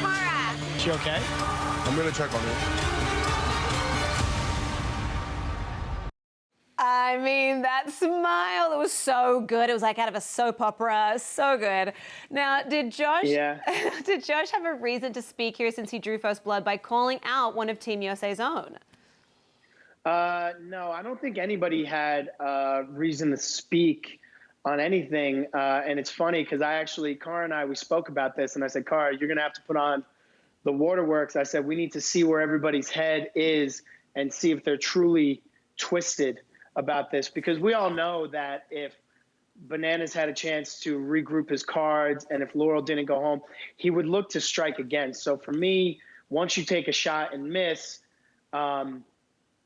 Cara. She okay? I'm going to check on her. I mean, that smile, it was so good. It was like out of a soap opera. So good. Now, did Josh have a reason to speak here since he drew first blood by calling out one of Team USA's own? No, I don't think anybody had reason to speak on anything. And it's funny because Cara and I, we spoke about this, and I said, Cara, you're going to have to put on the waterworks. I said, we need to see where everybody's head is and see if they're truly twisted about this. Because we all know that if Bananas had a chance to regroup his cards and if Laurel didn't go home, he would look to strike again. So for me, once you take a shot and miss,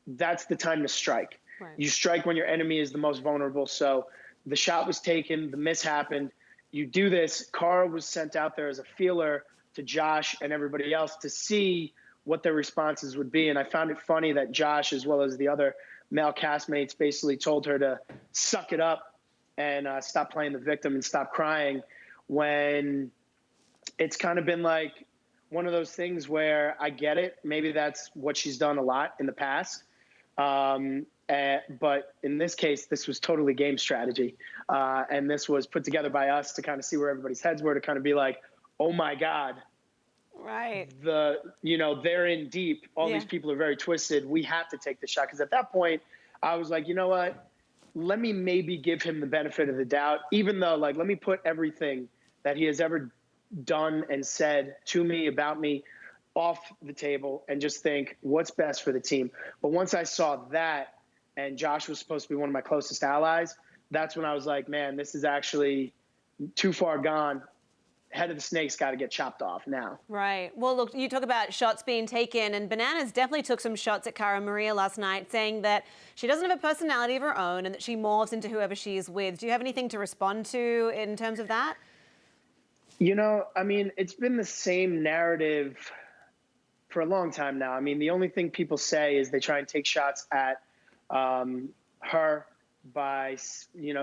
that's the time to strike. Right. You strike when your enemy is the most vulnerable. So the shot was taken, the miss happened. You do this. Cara was sent out there as a feeler to Josh and everybody else to see what their responses would be. And I found it funny that Josh, as well as the other male castmates, basically told her to suck it up and stop playing the victim and stop crying, when it's kind of been like one of those things where I get it. Maybe that's what she's done a lot in the past. But in this case, this was totally game strategy. And this was put together by us to kind of see where everybody's heads were, to kind of be like, oh my God. Right. They're in deep. All these people are very twisted. We have to take the shot. Because at that point, I was like, you know what? Let me maybe give him the benefit of the doubt, even though, let me put everything that he has ever done and said to me, about me, off the table and just think what's best for the team. But once I saw that, and Josh was supposed to be one of my closest allies, that's when I was like, man, this is actually too far gone. Head of the snake's got to get chopped off now. Right. Well, look, you talk about shots being taken, and Bananas definitely took some shots at Cara Maria last night, saying that she doesn't have a personality of her own and that she morphs into whoever she is with. Do you have anything to respond to in terms of that? It's been the same narrative for a long time now. The only thing people say is they try and take shots at her by,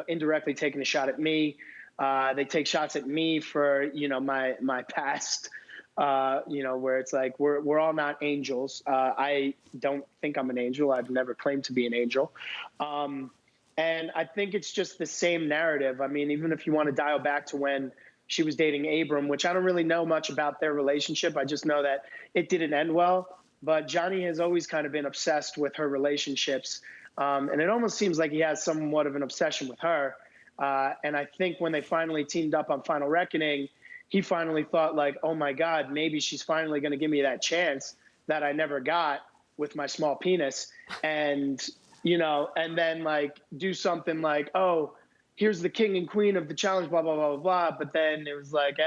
indirectly taking a shot at me. They take shots at me for, my past where it's like we're all not angels. I don't think I'm an angel. I've never claimed to be an angel. And I think it's just the same narrative. I mean, even if you want to dial back to when she was dating Abram, which I don't really know much about their relationship. I just know that it didn't end well. But Johnny has always kind of been obsessed with her relationships. And it almost seems like he has somewhat of an obsession with her. And I think when they finally teamed up on Final Reckoning, he finally thought like, oh my God, maybe she's finally going to give me that chance that I never got with my small penis. And, and then like do something like, oh, here's the king and queen of the challenge, blah, blah, blah, blah, blah. But then it was like,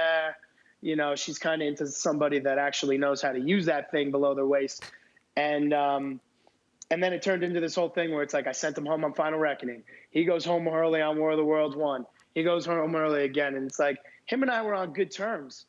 she's kind of into somebody that actually knows how to use that thing below their waist. And then it turned into this whole thing where it's like, I sent him home on Final Reckoning. He goes home early on War of the Worlds 1. He goes home early again. And it's like, him and I were on good terms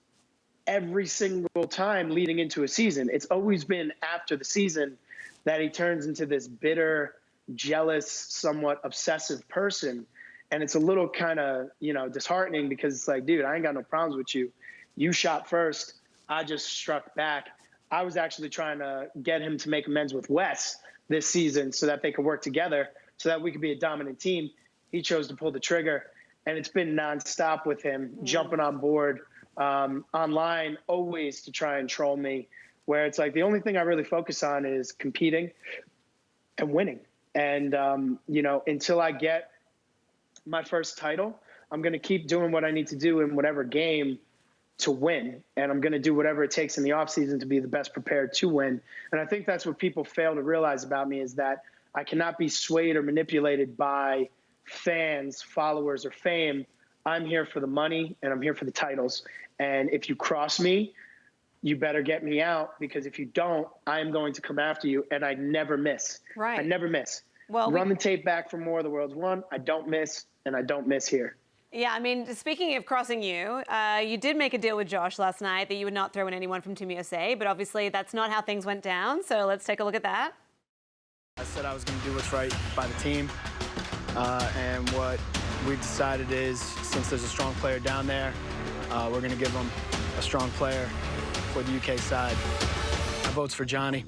every single time leading into a season. It's always been after the season that he turns into this bitter, jealous, somewhat obsessive person. And it's a little kind of, disheartening because it's like, dude, I ain't got no problems with you. You shot first. I just struck back. I was actually trying to get him to make amends with Wes this season so that they could work together so that we could be a dominant team. He chose to pull the trigger. And it's been nonstop with him jumping on board online, always to try and troll me, where it's like the only thing I really focus on is competing and winning. And, until I get my first title, I'm going to keep doing what I need to do in whatever game to win. And I'm going to do whatever it takes in the offseason to be the best prepared to win. And I think that's what people fail to realize about me is that I cannot be swayed or manipulated by fans, followers, or fame. I'm here for the money and I'm here for the titles. And if you cross me, you better get me out, because if you don't, I'm going to come after you. And I never miss. Right. I never miss. Well, run the tape back from War of the Worlds 1. I don't miss, and I don't miss here. Yeah, I mean, speaking of crossing you, you did make a deal with Josh last night that you would not throw in anyone from Team USA, but obviously that's not how things went down. So let's take a look at that. I said I was going to do what's right by the team. And what we decided is, since there's a strong player down there, we're going to give them a strong player for the UK side. My vote's for Johnny.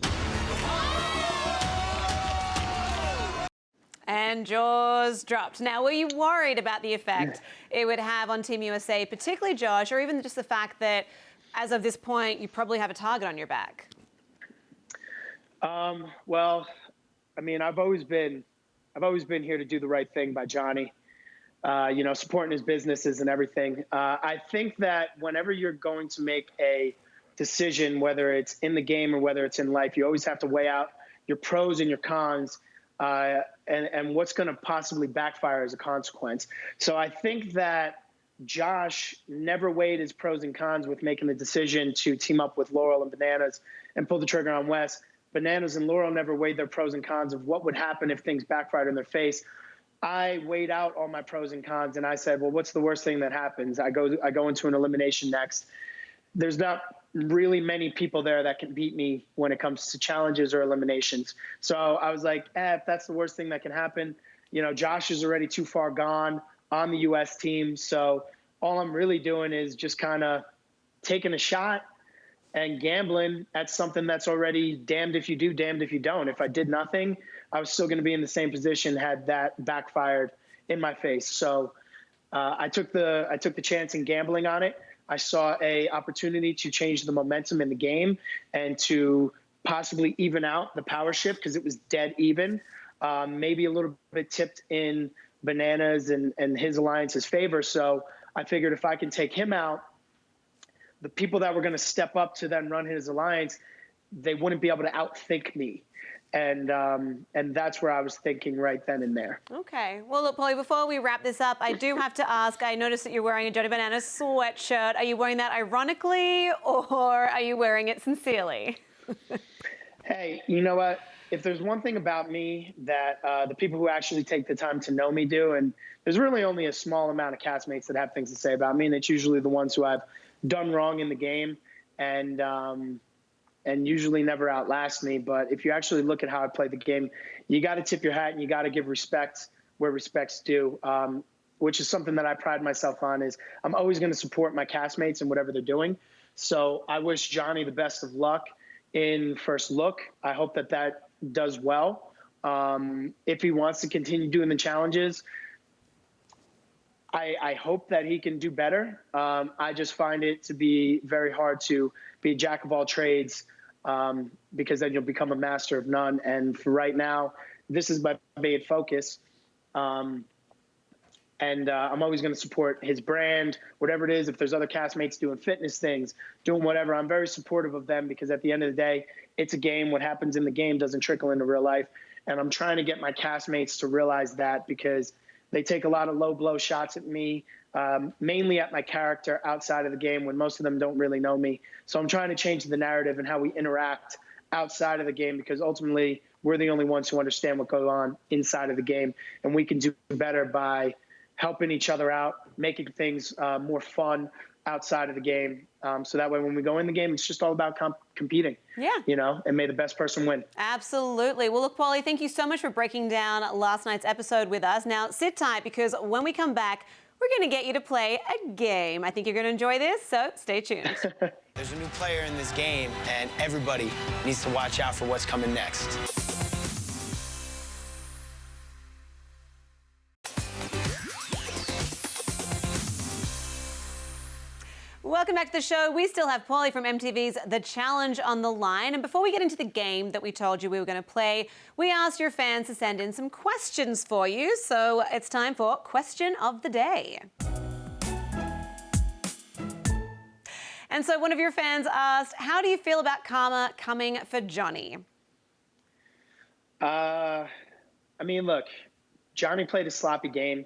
And jaws dropped. Now, were you worried about the effect it would have on Team USA, particularly Josh, or even just the fact that, as of this point, you probably have a target on your back? Well, I mean, I've always been here to do the right thing by Johnny, supporting his businesses and everything. I think that whenever you're going to make a decision, whether it's in the game or whether it's in life, you always have to weigh out your pros and your cons, and what's going to possibly backfire as a consequence. So I think that Josh never weighed his pros and cons with making the decision to team up with Laurel and Bananas and pull the trigger on Wes. Bananas and Laurel never weighed their pros and cons of what would happen if things backfired in their face. I weighed out all my pros and cons, and I said, well, what's the worst thing that happens? I go into an elimination next. There's not really many people there that can beat me when it comes to challenges or eliminations. So I was like, if that's the worst thing that can happen, Josh is already too far gone on the U.S. team. So all I'm really doing is just kind of taking a shot and gambling at something that's already damned if you do, damned if you don't. If I did nothing, I was still going to be in the same position had that backfired in my face. So I took the chance in gambling on it. I saw a opportunity to change the momentum in the game and to possibly even out the power shift, because it was dead even, maybe a little bit tipped in Bananas and his alliance's favor. So I figured if I can take him out, the people that were going to step up to then run his alliance, they wouldn't be able to outthink me. And that's where I was thinking right then and there. Okay. Well, look, Paulie, before we wrap this up, I do have to ask, I noticed that you're wearing a Johnny Bananas sweatshirt. Are you wearing that ironically, or are you wearing it sincerely? Hey, you know what? If there's one thing about me that the people who actually take the time to know me do, and there's really only a small amount of castmates that have things to say about me, and it's usually the ones who I've done wrong in the game and usually never outlast me. But if you actually look at how I play the game, you got to tip your hat and you got to give respect where respect's due, which is something that I pride myself on. Is I'm always going to support my castmates in whatever they're doing. So I wish Johnny the best of luck in First Look. I hope that does well. If he wants to continue doing the challenges, I hope that he can do better. I just find it to be very hard to be a jack of all trades, because then you'll become a master of none. And for right now, this is my main focus. And I'm always going to support his brand, whatever it is. If there's other castmates doing fitness things, doing whatever, I'm very supportive of them, because at the end of the day, it's a game. What happens in the game doesn't trickle into real life. And I'm trying to get my castmates to realize that, because they take a lot of low blow shots at me, mainly at my character outside of the game, when most of them don't really know me. So I'm trying to change the narrative and how we interact outside of the game, because ultimately we're the only ones who understand what goes on inside of the game. And we can do better by helping each other out, making things more fun outside of the game. So that way, when we go in the game, it's just all about competing. Yeah. You know, and may the best person win. Absolutely. Well, look, Paulie, thank you so much for breaking down last night's episode with us. Now, sit tight, because when we come back, we're going to get you to play a game. I think you're going to enjoy this, so stay tuned. There's a new player in this game, and everybody needs to watch out for what's coming next. Welcome back to the show. We still have Paulie from MTV's The Challenge on the line. And before we get into the game that we told you we were going to play, we asked your fans to send in some questions for you. So it's time for Question of the Day. And so one of your fans asked, how do you feel about karma coming for Johnny? I mean, look, Johnny played a sloppy game.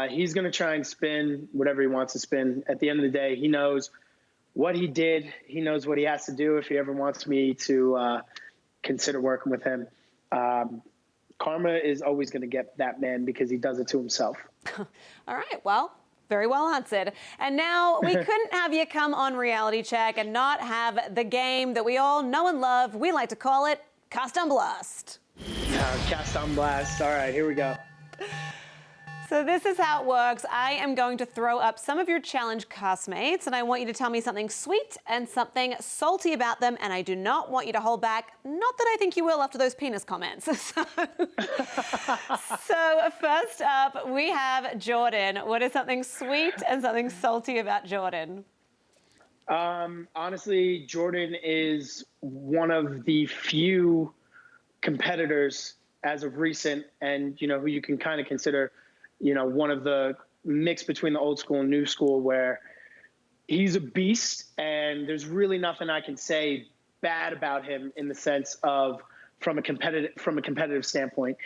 He's going to try and spin whatever he wants to spin. At the end of the day, he knows what he did. He knows what he has to do if he ever wants me to consider working with him. Karma is always going to get that man, because he does it to himself. All right, well, very well answered. And now we couldn't have you come on Reality Check and not have the game that we all know and love. We like to call it Cast on Blast. Cast on Blast. All right, here we go. So this is how it works. I am going to throw up some of your challenge castmates, and I want you to tell me something sweet and something salty about them, and I do not want you to hold back. Not that I think you will after those penis comments. So first up, we have Jordan. What is something sweet and something salty about Jordan? Honestly, Jordan is one of the few competitors as of recent, and, you know, who you can kind of consider, you know, one of the mix between the old school and new school, where he's a beast, and there's really nothing I can say bad about him in the sense of from a competitive standpoint.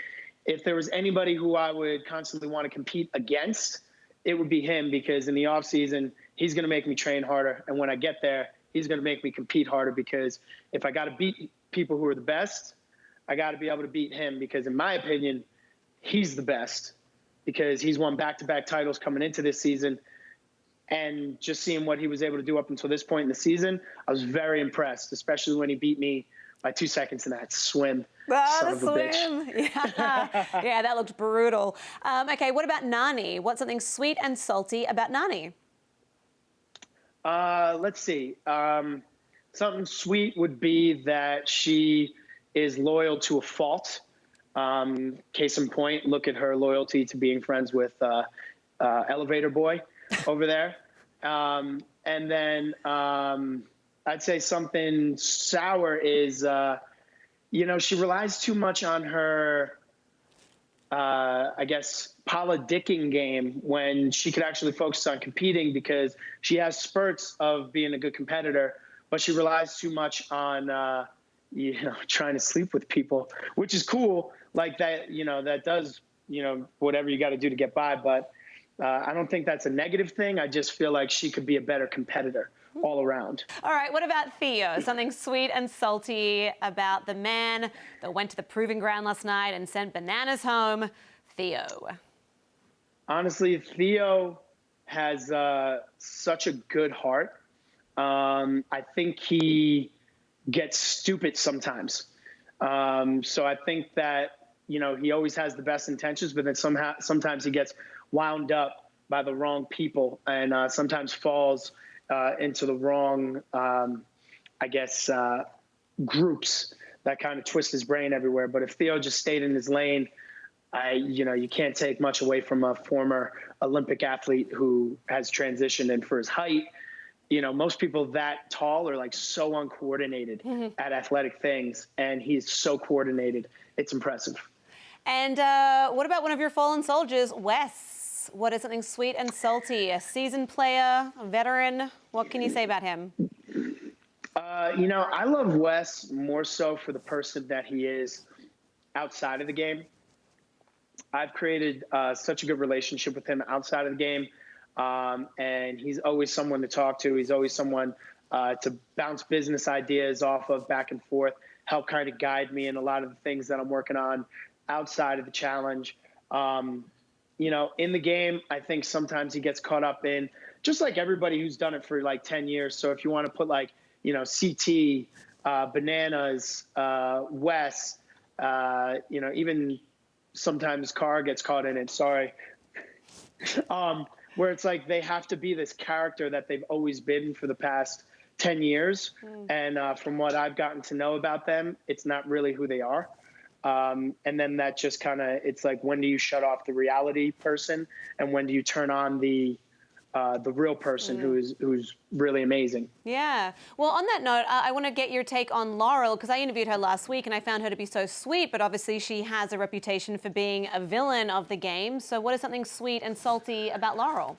If there was anybody who I would constantly want to compete against, it would be him, because in the off season, he's going to make me train harder. And when I get there, he's going to make me compete harder, because if I got to beat people who are the best, I got to be able to beat him, because in my opinion, he's the best. Because he's won back-to-back titles coming into this season. And just seeing what he was able to do up until this point in the season, I was very impressed, especially when he beat me by 2 seconds in that swim. Oh, Son the of a bitch. swim. Yeah. Yeah, that looked brutal. Okay, what about Nani? What's something sweet and salty about Nani? Let's see. Something sweet would be that she is loyal to a fault. Case in point, look at her loyalty to being friends with Elevator Boy over there. And then I'd say something sour is, you know, she relies too much on her, I guess, politicking game when she could actually focus on competing, because she has spurts of being a good competitor, but she relies too much on, you know, trying to sleep with people, which is cool. Like that, you know, that does, you know, whatever you got to do to get by. But I don't think that's a negative thing. I just feel like she could be a better competitor all around. All right, what about Theo? Something sweet and salty about the man that went to the proving ground last night and sent bananas home, Theo. Honestly, Theo has such a good heart. I think he gets stupid sometimes. So I think that, you know, he always has the best intentions, but then sometimes he gets wound up by the wrong people, and sometimes falls into the wrong, groups that kind of twist his brain everywhere. But if Theo just stayed in his lane, you can't take much away from a former Olympic athlete who has transitioned. And for his height, most people that tall are like so uncoordinated at athletic things, and he's so coordinated. It's impressive. And what about one of your fallen soldiers, Wes? What is something sweet and salty? A seasoned player, a veteran. What can you say about him? I love Wes more so for the person that he is outside of the game. I've created such a good relationship with him outside of the game, and he's always someone to talk to. He's always someone to bounce business ideas off of back and forth, help kind of guide me in a lot of the things that I'm working on outside of the challenge. In the game, I think sometimes he gets caught up in, just like everybody who's done it for like 10 years. So if you want to put like, CT, Bananas, Wes, even sometimes Carr gets caught in it, sorry. Where it's like they have to be this character that they've always been for the past 10 years. And from what I've gotten to know about them, it's not really who they are. And then that just kind of, it's like, when do you shut off the reality person and when do you turn on the real person who's really amazing? Yeah. Well, on that note, I want to get your take on Laurel, because I interviewed her last week and I found her to be so sweet, but obviously she has a reputation for being a villain of the game. So what is something sweet and salty about Laurel?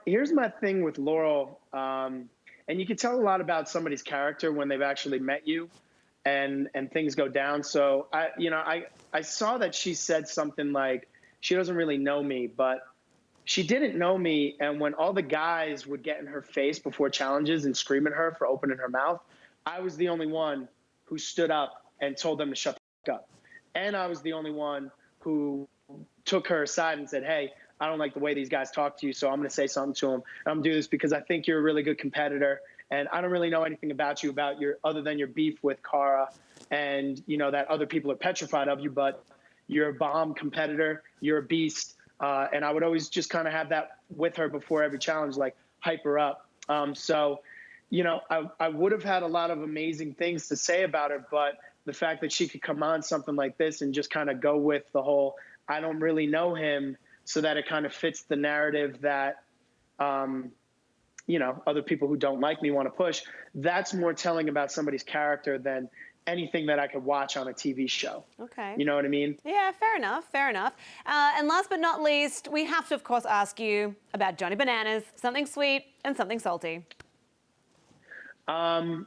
Here's my thing with Laurel. And you can tell a lot about somebody's character when they've actually met you and things go down. So I saw that she said something like, she doesn't really know me, but she didn't know me, and when all the guys would get in her face before challenges and scream at her for opening her mouth, I was the only one who stood up and told them to shut the fuck up. And I was the only one who took her aside and said, hey, I don't like the way these guys talk to you, so I'm going to say something to them. And I'm going to do this because I think you're a really good competitor, and I don't really know anything about you, other than your beef with Cara, and that other people are petrified of you, but you're a bomb competitor, you're a beast. And I would always just kind of have that with her before every challenge, like hype her up. I would have had a lot of amazing things to say about her, but the fact that she could come on something like this and just kind of go with the whole, I don't really know him, so that it kind of fits the narrative that, other people who don't like me want to push. That's more telling about somebody's character than anything that I could watch on a TV show. Okay. You know what I mean? Yeah, fair enough. And last but not least, we have to, of course, ask you about Johnny Bananas, something sweet and something salty. So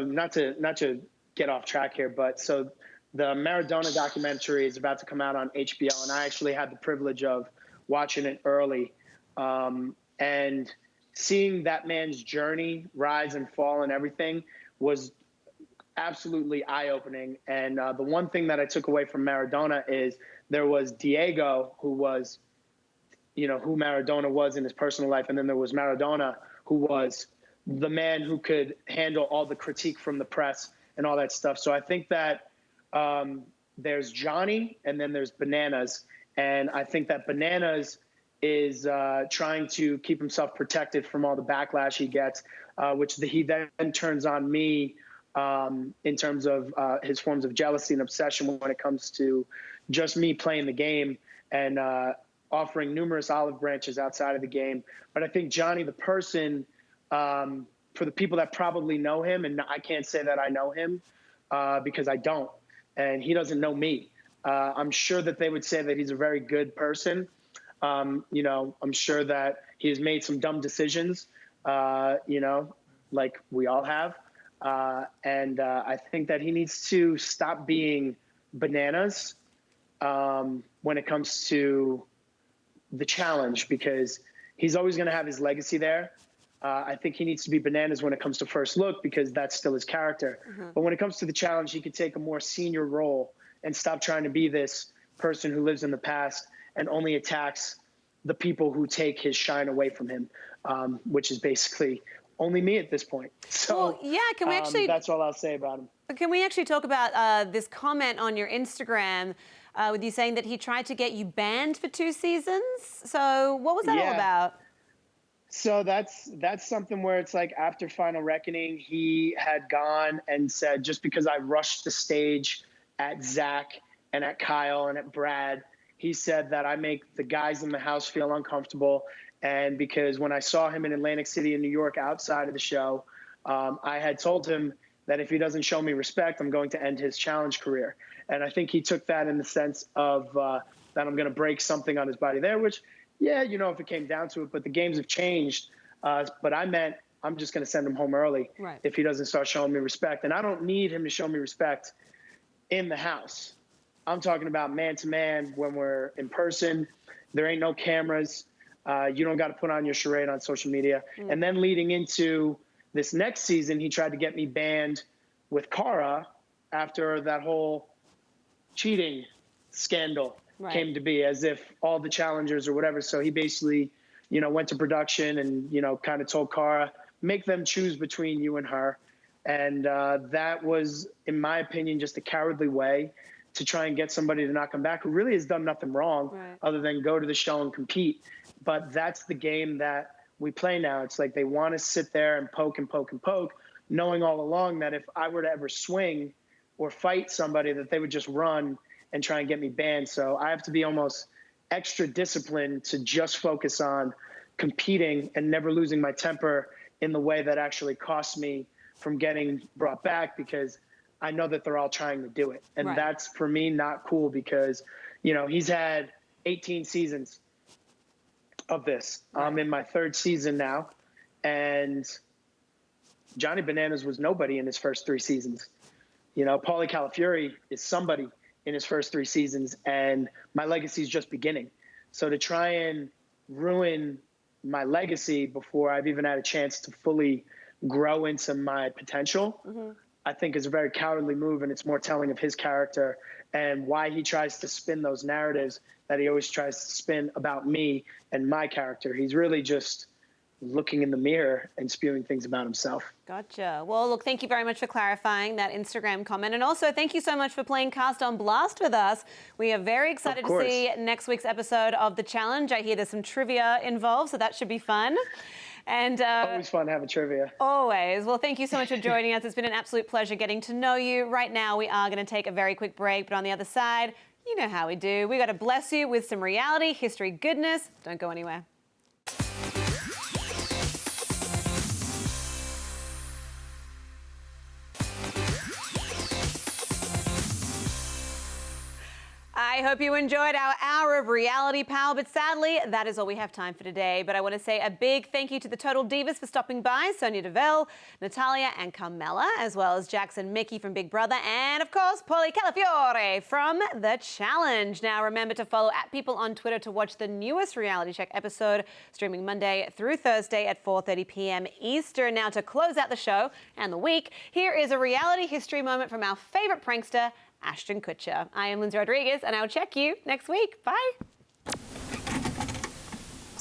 not to get off track here, but so the Maradona documentary is about to come out on HBO, and I actually had the privilege of watching it early. And seeing that man's journey, rise and fall and everything was absolutely eye-opening. And the one thing that I took away from Maradona is there was Diego, who was, who Maradona was in his personal life. And then there was Maradona, who was the man who could handle all the critique from the press and all that stuff. So I think that there's Johnny and then there's Bananas. And I think that Bananas is trying to keep himself protected from all the backlash he gets, which he then turns on me in terms of his forms of jealousy and obsession when it comes to just me playing the game and offering numerous olive branches outside of the game. But I think Johnny, the person, for the people that probably know him, and I can't say that I know him because I don't, and he doesn't know me. I'm sure that they would say that he's a very good person. I'm sure that he has made some dumb decisions, like we all have. And I think that he needs to stop being Bananas when it comes to the challenge, because he's always going to have his legacy there. I think he needs to be Bananas when it comes to First Look, because that's still his character. But when it comes to the challenge, he could take a more senior role and stop trying to be this person who lives in the past and only attacks the people who take his shine away from him, which is basically only me at this point. So well, yeah, can we actually? That's all I'll say about him. Can we actually talk about this comment on your Instagram with you saying that he tried to get you banned for 2 seasons. So what was that all about? So that's something where it's like after Final Reckoning, he had gone and said, just because I rushed the stage at Zach and at Kyle and at Brad, he said that I make the guys in the house feel uncomfortable. And because when I saw him in Atlantic City in New York outside of the show, I had told him that if he doesn't show me respect, I'm going to end his challenge career. And I think he took that in the sense of that I'm going to break something on his body there, which, yeah, you know, if it came down to it, but the games have changed. But I meant I'm just going to send him home early if he doesn't start showing me respect. And I don't need him to show me respect in the house. I'm talking about man to man when we're in person. There ain't no cameras. You don't got to put on your charade on social media. And then leading into this next season, he tried to get me banned with Cara after that whole cheating scandal came to be, as if all the challengers or whatever. So he basically, you know, went to production and, you know, kind of told Cara, make them choose between you and her. And that was, in my opinion, just a cowardly way to try and get somebody to not come back who really has done nothing wrong other than go to the show and compete. But that's the game that we play now. It's like they want to sit there and poke and poke and poke, knowing all along that if I were to ever swing or fight somebody, that they would just run and try and get me banned. So I have to be almost extra disciplined to just focus on competing and never losing my temper in the way that actually costs me from getting brought back, because I know that they're all trying to do it. And that's, for me, not cool, because, you know, he's had 18 seasons of this. I'm in my 3rd season now, and Johnny Bananas was nobody in his first 3 seasons. You know, Paulie Calafiore is somebody in his first 3 seasons, and my legacy is just beginning. So to try and ruin my legacy before I've even had a chance to fully grow into my potential, I think is a very cowardly move, and it's more telling of his character and why he tries to spin those narratives that he always tries to spin about me and my character. He's really just looking in the mirror and spewing things about himself. Gotcha. Well, look, thank you very much for clarifying that Instagram comment. And also, thank you so much for playing Cast on Blast with us. We are very excited to see next week's episode of The Challenge. I hear there's some trivia involved, so that should be fun. And always fun having trivia. Always. Well, thank you so much for joining us. It's been an absolute pleasure getting to know you. Right now, we are going to take a very quick break, but on the other side, you know how we do. We got to bless you with some reality history goodness. Don't go anywhere. I hope you enjoyed our hour of reality power, but sadly, that is all we have time for today. But I want to say a big thank you to the Total Divas for stopping by, Sonya Deville, Natalya and Carmella, as well as Jackson Michie from Big Brother, and of course, Paulie Calafiore from The Challenge. Now, remember to follow @People on Twitter to watch the newest Reality Check episode, streaming Monday through Thursday at 4:30 p.m. Eastern. Now, to close out the show and the week, here is a reality history moment from our favorite prankster, Ashton Kutcher. I am Lyndsey Rodrigues, and I'll check you next week. Bye.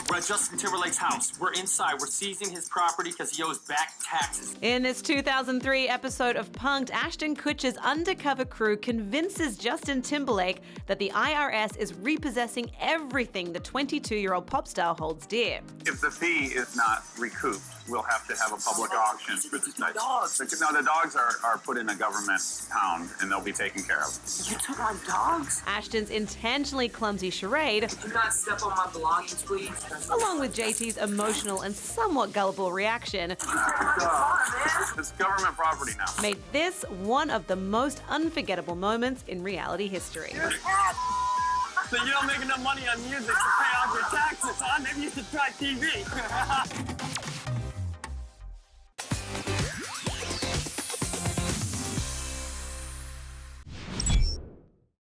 We're at Justin Timberlake's house. We're inside. We're seizing his property because he owes back taxes. In this 2003 episode of Punk'd, Ashton Kutcher's undercover crew convinces Justin Timberlake that the IRS is repossessing everything the 22-year-old pop star holds dear. If the fee is not recouped, we'll have to have a public auction for the dogs. No, the dogs are put in a government pound, and they'll be taken care of. You took my dogs? Ashton's intentionally clumsy charade, Do not step on my belongings, please. along with JT's emotional and somewhat gullible reaction, It's government property now. made this one of the most unforgettable moments in reality history. So you don't make enough money on music to pay off your taxes, huh? Maybe you should try TV.